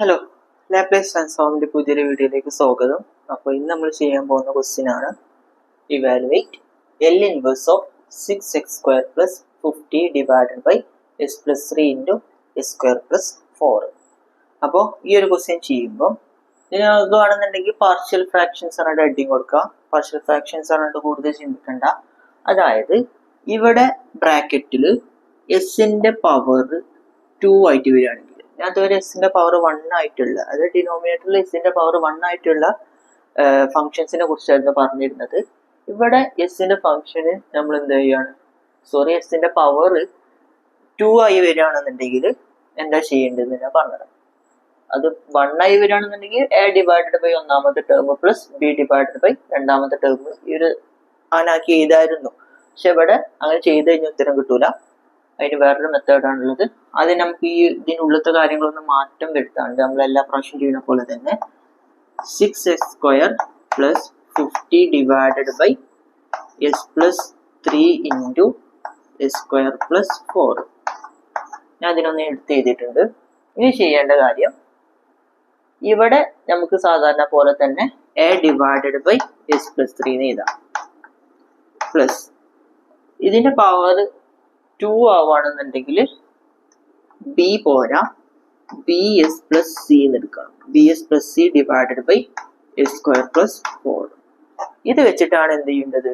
Hello, Laplace ട്രാൻസ്ഫോമിന്റെ പുതിയൊരു വീഡിയോയിലേക്ക് സ്വാഗതം. അപ്പോൾ ഇന്ന് നമ്മൾ ചെയ്യാൻ പോകുന്ന ക്വസ്റ്റ്യൻ ആണ് evaluate L inverse of 6x² plus 50 divided by s plus 3 into s square plus 4. അപ്പോൾ ഈ ഒരു ക്വസ്റ്റ്യൻ ചെയ്യുമ്പോൾ നിങ്ങൾക്ക് വേണമെന്നുണ്ടെങ്കിൽ പാർഷ്യൽ ഫ്രാക്ഷൻസ് ആണ് ഹെഡിങ് കൊടുക്കുക. പാർഷ്യൽ ഫ്രാക്ഷൻസ് ആണ് കൂടുതൽ ചിന്തിക്കേണ്ട. അതായത് ഇവിടെ ബ്രാക്കറ്റിൽ എസിൻ്റെ പവർ 2 ആയിട്ട് വരികയാണെങ്കിൽ അതുവരെ എസിന്റെ പവർ 1 ആയിട്ടുള്ള, അതായത് ഡിനോമിനേറ്ററിൽ എസിന്റെ പവർ 1 ആയിട്ടുള്ള ഫംഗ്ഷൻസിനെ കുറിച്ചായിരുന്നു പറഞ്ഞിരുന്നത്. ഇവിടെ എസിന്റെ ഫംഗ്ഷന് നമ്മൾ എന്ത് ചെയ്യാണ്, എസിന്റെ പവർ 2 ആയി വരികയാണെന്നുണ്ടെങ്കിൽ എന്താ ചെയ്യേണ്ടതെന്ന് ഞാൻ പറഞ്ഞത്. അത് 1 ആയി വരികയാണെന്നുണ്ടെങ്കിൽ എ ഡിവൈഡഡ് ബൈ ഒന്നാമത്തെ term plus B divided by രണ്ടാമത്തെ ടേം ഈ ഒരു ആനാക്കി എഴുതായിരുന്നു. പക്ഷെ ഇവിടെ അങ്ങനെ ചെയ്ത് കഴിഞ്ഞാൽ ഉത്തരം കിട്ടൂല. അതിന് വേറൊരു മെത്തേഡാണുള്ളത്. അത് നമുക്ക് ഈ ഇതിനുള്ളത്തെ കാര്യങ്ങളൊന്നും മാറ്റം വരുത്താണ്ട് നമ്മൾ എല്ലാ പ്രാവശ്യം ചെയ്യുന്ന പോലെ തന്നെ 6x² plus 50 divided by S plus 3 into S square plus 4 ഞാൻ അതിനൊന്ന് എടുത്ത് എഴുതിയിട്ടുണ്ട്. ഇനി ചെയ്യേണ്ട കാര്യം, ഇവിടെ നമുക്ക് സാധാരണ പോലെ തന്നെ A divided by S plus 3 എന്ന് എഴുതാം. പ്ലസ് ഇതിന്റെ പവർ 2 ആവുകയാണെന്നുണ്ടെങ്കിൽ ബി പോരാ, ബി എസ് പ്ലസ് സി എന്ന് എടുക്കണം. B S plus C divided by S square plus 4. ഇത് വെച്ചിട്ടാണ് എന്ത് ചെയ്യേണ്ടത്,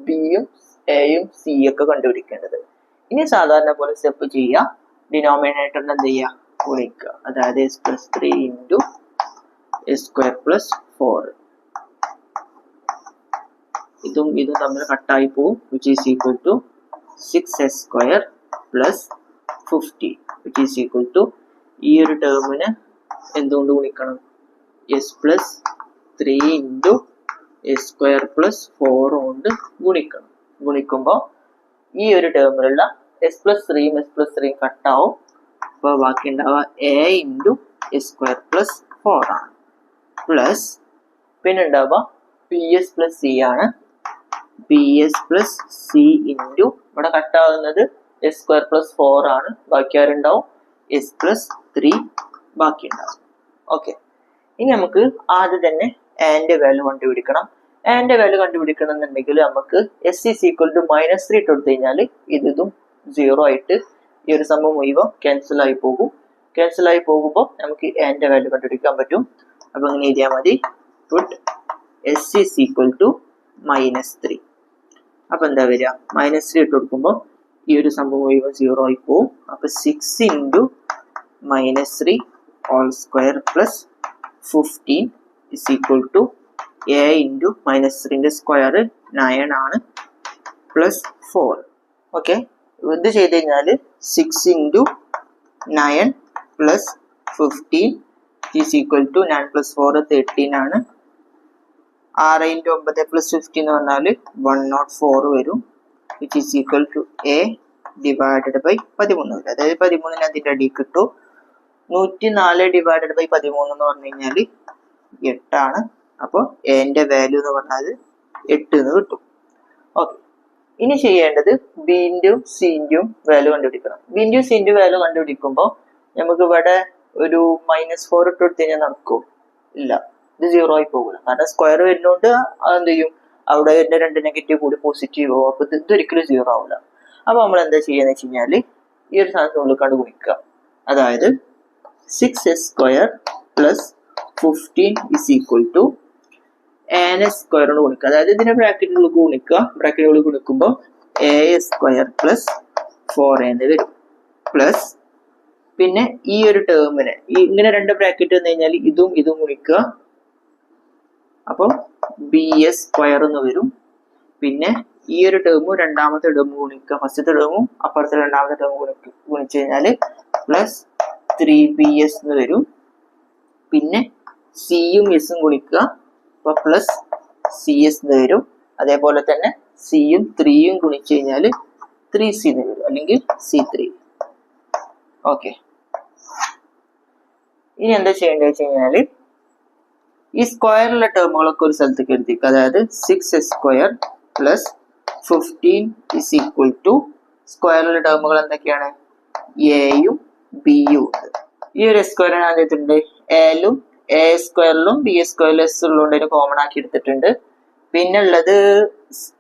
ബിയും എയും സി ഒക്കെ കണ്ടുപിടിക്കേണ്ടത്. ഇനി സാധാരണ പോലെ സ്റ്റെപ്പ് ചെയ്യുക, ഡിനോമിനേറ്ററിന് എന്ത് ചെയ്യുക, ഗുണിക്കുക. അതായത് S plus 3 into S square plus 4. ഇതും തമ്മിൽ കട്ടായി പോവും. Which is equal to 6x² plus 50 which is equal to ഈ ഒരു ടേമിന് എന്തുകൊണ്ട് ഗുണിക്കണം, S plus 3 into S square plus 4 കൊണ്ട് ഗുണിക്കണം. ഗുണിക്കുമ്പോൾ ഈ ഒരു ടേമിലുള്ള എസ് പ്ലസ് 3യും എസ് പ്ലസ് 3യും കട്ടാവും. അപ്പോൾ ബാക്കി ഉണ്ടാവുക A into S square plus 4 ആണ്. പ്ലസ് പിന്നെ ഉണ്ടാവുക പി എസ് പ്ലസ് സി ആണ്. P S plus C into ഇവിടെ കട്ടാവുന്നത് എസ് സ്ക്വയർ പ്ലസ് 4 ആണ്. ബാക്കി ആരുണ്ടാവും, എസ് പ്ലസ് 3 ബാക്കി ഉണ്ടാവും. ഓക്കെ, ഇനി നമുക്ക് ആദ്യം തന്നെ ആൻ്റെ വാല്യൂ കണ്ടുപിടിക്കണം. ആൻ്റെ വാല്യൂ കണ്ടുപിടിക്കണം എന്നുണ്ടെങ്കിൽ നമുക്ക് എസ് ഈസ് ഈക്വൽ ടു -3 ഇട്ട് കൊടുത്തു കഴിഞ്ഞാൽ ഇതും 0 ആയിട്ട് ഈ ഒരു സംഭവം മുഴുവൻ ക്യാൻസൽ ആയി പോകും. ക്യാൻസൽ ആയി പോകുമ്പോൾ നമുക്ക് ആൻ്റെ വാല്യൂ കണ്ടുപിടിക്കാൻ പറ്റും. അപ്പോൾ ഇങ്ങനെ എഴുതിയാൽ മതി, put S is equal to -3. അപ്പൊ എന്താ വരിക, -3 ഇട്ട് കൊടുക്കുമ്പോൾ ഈ ഒരു സംഭവം മുഴുവൻ 0 ആയി പോവും. അപ്പൊ 6 into -3 whole square plus 15 is equal to a into -3ന്റെ സ്ക്വയർ 9 ആണ് പ്ലസ് 4. ഓക്കെ, ഇത് ചെയ്ത് കഴിഞ്ഞാൽ 6 into 9 plus 15 is equal to 9 plus 4 13 ആണ്. 6 ഇൻറ്റു 9 പ്ലസ് 15 എന്ന് പറഞ്ഞാൽ 104 വരും. Which is equal to A divided by 13 വരും. അതായത് 13 അതിൻ്റെ അടി കിട്ടും. 104 ഡിവൈഡഡ് ബൈ 13 എന്ന് പറഞ്ഞു കഴിഞ്ഞാൽ 8 ആണ്. അപ്പോൾ എൻ്റെ വാല്യൂ എന്ന് പറഞ്ഞാൽ 8 എന്ന് കിട്ടും. ഓക്കെ, ഇനി ചെയ്യേണ്ടത് ബിൻ്റെയും സിൻ്റെയും വാല്യൂ കണ്ടുപിടിക്കണം. ബിൻ്റെയും സിൻ്റെയും വാല്യൂ കണ്ടുപിടിക്കുമ്പോൾ നമുക്ക് ഇവിടെ ഒരു -4 ഇട്ട് കൊടുത്തു കഴിഞ്ഞാൽ നടക്കും, ഇല്ല, ഇത് 0 ആയി പോകില്ല. കാരണം സ്ക്വയർ വരുന്നോണ്ട് അതെന്ത് ചെയ്യും, അവിടെ വരുന്ന 2 നെഗറ്റീവ് കൂടി പോസിറ്റീവ് ആവും. അപ്പൊ ഇതൊരിക്കലും 0 ആവില്ല. അപ്പൊ നമ്മൾ എന്താ ചെയ്യാന്ന് വെച്ച് കഴിഞ്ഞാല് ഈ ഒരു സാധനത്തിനുള്ളിൽ കണ്ട് ഗുണിക്കുക. അതായത് 6x² plus 15 is equal to സ്ക്വയറിനോട് ഗുണിക്കുക. അതായത് ഇതിനെ ബ്രാക്കറ്റിനുള്ളിൽ ഗുണിക്കുക. ബ്രാക്കറ്റിനുള്ളിൽ ഗുണിക്കുമ്പോൾ a² പ്ലസ് 4 എന്ന് വരും. പ്ലസ് പിന്നെ ഈ ഒരു ടേമിന് ഇങ്ങനെ 2 ബ്രാക്കറ്റ് വന്നു കഴിഞ്ഞാൽ ഇതും ഗുണിക്കുക. അപ്പോൾ ബി എസ് സ്ക്വയർ എന്ന് വരും. പിന്നെ ഈ ഒരു ടേമും രണ്ടാമത്തെ ടേമും ഗുണിക്കുക. ഫസ്റ്റത്തെ ടേമും അപ്പുറത്തെ രണ്ടാമത്തെ ടേമും ഗുണിച്ചു കഴിഞ്ഞാൽ പ്ലസ് 3bs എന്ന് വരും. പിന്നെ സിയും എസും ഗുണിക്കുക, അപ്പോൾ പ്ലസ് സി എസ് എന്ന് വരും. അതേപോലെ തന്നെ സിയും 3യും ഗുണിച്ചു കഴിഞ്ഞാൽ 3c എന്ന് വരും, അല്ലെങ്കിൽ C3. ഓക്കെ, ഇനി എന്താ ചെയ്യേണ്ടത് വെച്ച് കഴിഞ്ഞാൽ ഈ സ്ക്വയറിലെ ടേമുകളൊക്കെ ഒരു സ്ഥലത്തേക്ക് എഴുതിക്കുക. അതായത് 6x² plus 15 is equal to സ്ക്വയറിലെ ടേമുകൾ എന്തൊക്കെയാണ്, എയും ബിയും ഉണ്ട്. ഈ ഒരു സ്ക്വയർ ഞാൻ ചെയ്തിട്ടുണ്ട് എലും എ സ്ക്വയറിലും ബി സ്ക്വയറിലും എസ് ഉള്ളതുകൊണ്ട് അതിന് കോമൺ ആക്കി എടുത്തിട്ടുണ്ട്. പിന്നെ ഉള്ളത്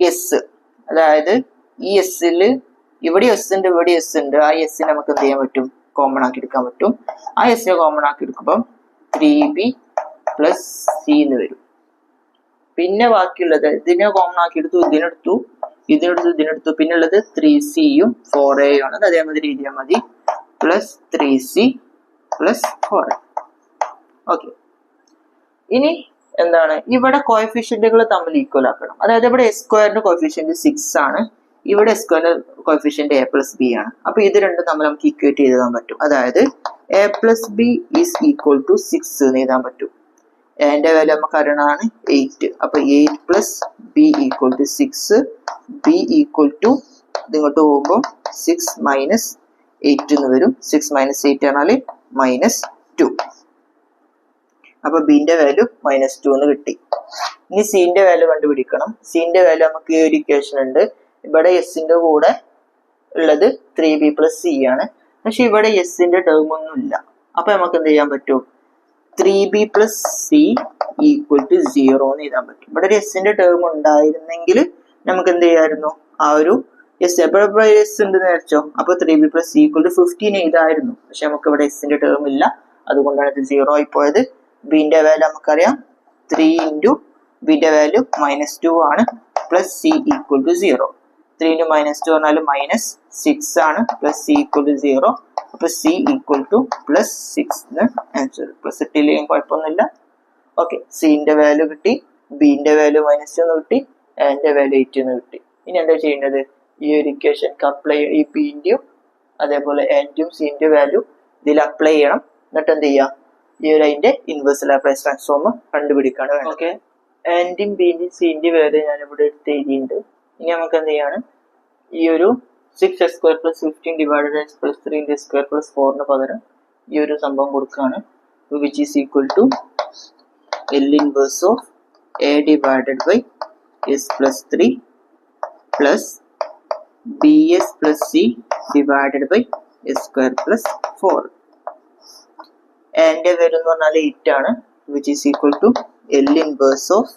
എസ്, അതായത് ഈ എസ്സിൽ ഇവിടെ എസ് ഉണ്ട് ഇവിടെ എസ് ഉണ്ട്. ആ എസ്സിനെ നമുക്ക് എന്ത് ചെയ്യാൻ പറ്റും? കോമൺ ആക്കി എടുക്കാൻ പറ്റും. ആ എസ്സിനെ കോമൺ ആക്കി എടുക്കുമ്പോൾ 3b പ്ലസ് സി എന്ന് വരും. പിന്നെ ബാക്കിയുള്ളത് ഇതിനെ കോമൺ ആക്കി എടുത്തു, ഇതിനെടുത്തു, ഇതിനെടുത്തു, പിന്നെ ഉള്ളത് 3cയും 4aയും ആണ്. അത് അതേമാതിരി എഴുതിയാൽ മതി. Plus 3c plus 4a. Okay, ഇനി എന്താണ് ഇവിടെ കോഎഫിഷ്യന്റുകൾ തമ്മിൽ ഈക്വൽ ആക്കണം. അതായത് ഇവിടെ എസ് സ്ക്വയറിന്റെ കോഎഫിഷ്യന്റ് 6 ആണ്, ഇവിടെ എസ് സ്ക്വയറിന്റെ കോഎഫിഷ്യന്റ് a പ്ലസ് ബി ആണ്. അപ്പൊ ഇത് രണ്ടും തമ്മിൽ നമുക്ക് ഈക്വേറ്റ് ചെയ്തെഴുതാൻ പറ്റും. അതായത് a plus B is equal to 6 എന്ന് എഴുതാൻ പറ്റും. എന്റെ വാല്യൂ നമുക്ക് അറിയണതാണ് 8. അപ്പൊ 8 plus B equal to 6, B equal to ഇങ്ങോട്ട് പോകുമ്പോൾ 6 മൈനസ് 8 എന്ന് വരും. 6 മൈനസ് 8 ആണെങ്കിൽ -2. അപ്പൊ ബിന്റെ വാല്യൂ -2 എന്ന് കിട്ടി. ഇനി സിന്റെ വാല്യൂ കണ്ടുപിടിക്കണം. സിന്റെ വാല്യൂ നമുക്ക് ഈ ഒരു ഇക്വേഷൻ ഉണ്ട്. ഇവിടെ എസിന്റെ കൂടെ ഉള്ളത് 3b പ്ലസ് സി ആണ്. പക്ഷെ ഇവിടെ എസിന്റെ ടേം ഒന്നും ഇല്ല. അപ്പൊ നമുക്ക് എന്ത് ചെയ്യാൻ പറ്റും? 3b plus C equal to 0 എന്ന് എഴുതാൻ പറ്റും. ഇവിടെ ഒരു എസിന്റെ ടേം ഉണ്ടായിരുന്നെങ്കിൽ നമുക്ക് എന്ത് ചെയ്യായിരുന്നു? ആ ഒരു എസ് എവിടെ എസ് ഉണ്ടെന്ന് വെച്ചോ, അപ്പൊ 3b plus C equal to 15 എഴുതായിരുന്നു. പക്ഷെ നമുക്ക് ഇവിടെ എസിന്റെ ടേം ഇല്ല, അതുകൊണ്ടാണ് ഇത് 0 ആയി പോയത്. ബിന്റെ വാല്യൂ നമുക്കറിയാം 3 ഇൻറ്റു ബിന്റെ വാല്യൂ -2 ആണ്, plus C equal to 0. 3 into -2 പറഞ്ഞാൽ -6 ആണ്, പ്ലസ് സി ഈക്വൽ ടു 0. അപ്പൊ c equal to plus 6 answer. Plus ഇട്ടില്ലെങ്കിൽ കുഴപ്പമൊന്നുമില്ല. ഓക്കെ, സിന്റെ വാല്യൂ കിട്ടി, ബിന്റെ വാല്യൂ -2 എന്ന് കിട്ടി, എന്റെ വാല്യൂ 8 എന്ന് കിട്ടി. ഇനി എന്താ ചെയ്യേണ്ടത്? ഈ ഒരു ഇക്വേഷൻ അപ്ലൈ, ഈ ബിന്റെയും അതേപോലെ എന്റെയും സിന്റെ വാല്യൂ ഇതിൽ അപ്ലൈ ചെയ്യണം. എന്നിട്ട് എന്ത് ചെയ്യാം? ഈ ഒരു അതിന്റെ ഇൻവേഴ്സ് ലാപ്ലേസ് ട്രാൻസ്ഫോം കണ്ടുപിടിക്കാണ് വേണം. ഓക്കെ, എന്റെയും ബിന്റെയും സിന്റെ വാല്യൂ ഞാൻ ഇവിടെ എടുത്ത് എഴുതിയിട്ടുണ്ട്. ഇനി നമുക്ക് എന്ത് ചെയ്യാണ്? ഈ ഒരു 6x square plus 15 divided x plus 3 into square plus 4 പകരം ഈ ഒരു സംഭവം കൊടുക്കുകയാണ്. Which is equal to L inverse of a divided by s plus 3 plus bs plus c divided by s square plus 4. എന്റെ വാല്യൂ എന്ന് പറഞ്ഞാൽ 8 ആണ്. Which is equal to L inverse of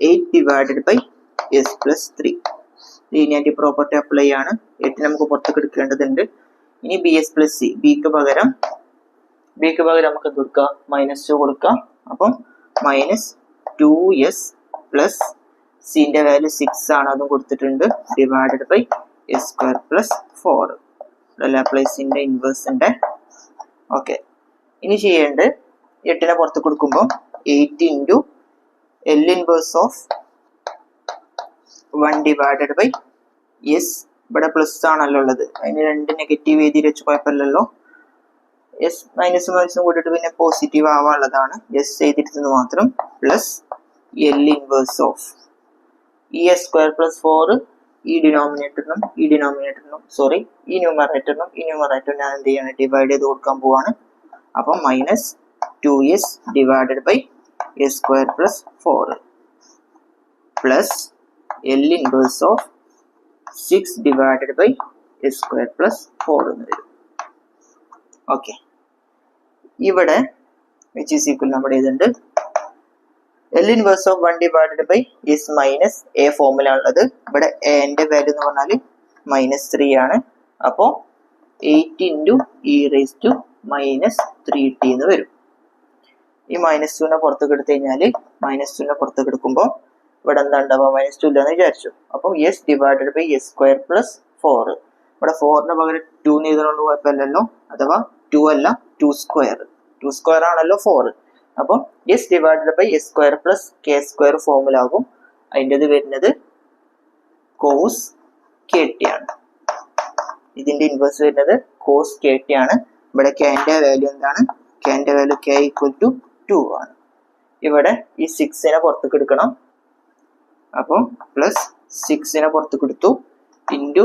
8 divided by s plus 3. Linearity property apply ആണ്. 8 നമുക്ക് പുറത്തേക്ക് എടുക്കേണ്ടതുണ്ട്. ഇനി B S plus C, ബിക്ക് പകരം നമുക്ക് കൊടുക്കാം -2 കൊടുക്കാം. അപ്പം -2s പ്ലസ് സിന്റെ വാല്യൂ 6 ആണ്, അതും കൊടുത്തിട്ടുണ്ട്, divided by s square plus 4. ലാപ്ലേസിന്റെ ഇൻവേഴ്സിന്റെ. ഓക്കെ, ഇനി ചെയ്യേണ്ടത് 8നെ പുറത്ത് കൊടുക്കുമ്പോൾ 8 into L inverse of 1 divided by s, ഇവിടെ പ്ലസ് ആണല്ലോ ഉള്ളത്, അതിന് 2 നെഗറ്റീവ് എഴുതി വെച്ച് കുഴപ്പമില്ലല്ലോ. എസ് മൈനസും കൂട്ടിയിട്ട് പിന്നെ പോസിറ്റീവ് ആവാനുള്ളതാണ്, എസ് എഴുതിയിരുന്നത് മാത്രം. പ്ലസ് L ഇൻവേഴ്സ് ഓഫ് ഈ എസ് സ്ക്വയർ പ്ലസ് 4 ഈ ന്യൂമറേറ്ററിനും ഈ ന്യൂമറേറ്ററിനും ഞാൻ എന്ത് ചെയ്യാണ്? ഡിവൈഡ് ചെയ്ത് കൊടുക്കാൻ പോവാണ്. അപ്പം -2s divided by S square plus 4 plus L inverse of 6 divided by s square plus 4 എന്ന് വരും. ഓക്കെ, ഇവിടെ വിച്ച് ഈസ് ഈക്വൽ നമ്മുടെ ഇതുണ്ട് L inverse of 1 divided by s minus a formula ഉള്ളത്. ഇവിടെ എന്റെ വാല്യൂ എന്ന് പറഞ്ഞാൽ -3 ആണ്. അപ്പോൾ 8 into e raise to -3t എന്ന് വരും. ഈ -2നെ പുറത്തേക്ക് എടുത്തു കഴിഞ്ഞാൽ പുറത്തേക്ക് എടുക്കുമ്പോൾ ഇവിടെ എന്താ ഉണ്ടാവുക? -2 ഇല്ലെന്ന് വിചാരിച്ചു. അപ്പം s divided by s square plus 4. ഇവിടെ 4ന് പകരം 2 എഴുതുന്നതുകൊണ്ട് കുഴപ്പമില്ലല്ലോ, അഥവാ 2 അല്ല 2 സ്ക്വയർ ആണല്ലോ 4. അപ്പം s divided by s square plus k square formula ആകും. അതിൻ്റെത് വരുന്നത് കോസ് KT ആണ്. ഇതിന്റെ ഇൻവേഴ്സ് വരുന്നത് കോസ് KT ആണ്. ഇവിടെ kന്റെ വാല്യൂ എന്താണ്? kന്റെ വാല്യൂ k ഈക്വൽ ടു 2 ആണ്. ഇവിടെ ഈ 6നെ പുറത്തേക്ക് എടുക്കണം. അപ്പം പ്ലസ് 6നെ പുറത്തേക്ക് എടുത്തു into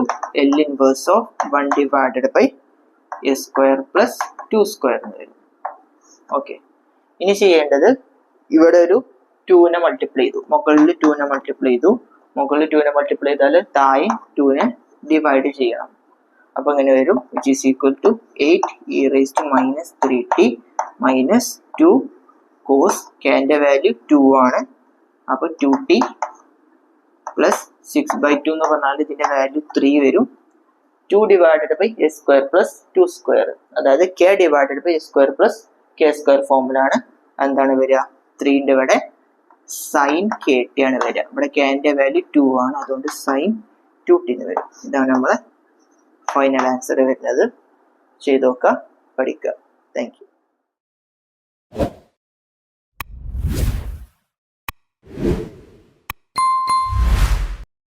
L inverse of 1 divided by s square plus 2 square എന്ന് വരും. ഓക്കെ, ഇനി ചെയ്യേണ്ടത് ഇവിടെ ഒരു 2നെ മൾട്ടിപ്ലൈ ചെയ്തു, മുകളിൽ 2നെ മൾട്ടിപ്ലൈ ചെയ്താൽ താഴെ 2നെ ഡിവൈഡ് ചെയ്യണം. അപ്പൊ എങ്ങനെ വരും? Which is equal to 8 e raise to -3t minus 2 cos കെൻ്റെ വാല്യൂ 2 ആണ്. അപ്പോൾ 2t പ്ലസ് 6/2 എന്ന് പറഞ്ഞാൽ ഇതിൻ്റെ വാല്യൂ 3 വരും. 2 divided by a square plus 2 square, അതായത് k divided by a square plus k square ഫോമിലാണ് എന്താണ് വരിക, 3ൻ്റെ ഇവിടെ സൈൻ കെ ടി ആണ് വരിക. ഇവിടെ കെൻ്റെ വാല്യൂ 2 ആണ്, അതുകൊണ്ട് സൈൻ 2t വരും. ഇതാണ് നമ്മളെ ഫൈനൽ ആൻസർ വരുന്നത്. ചെയ്ത് നോക്കുക, പഠിക്കുക. Thank you.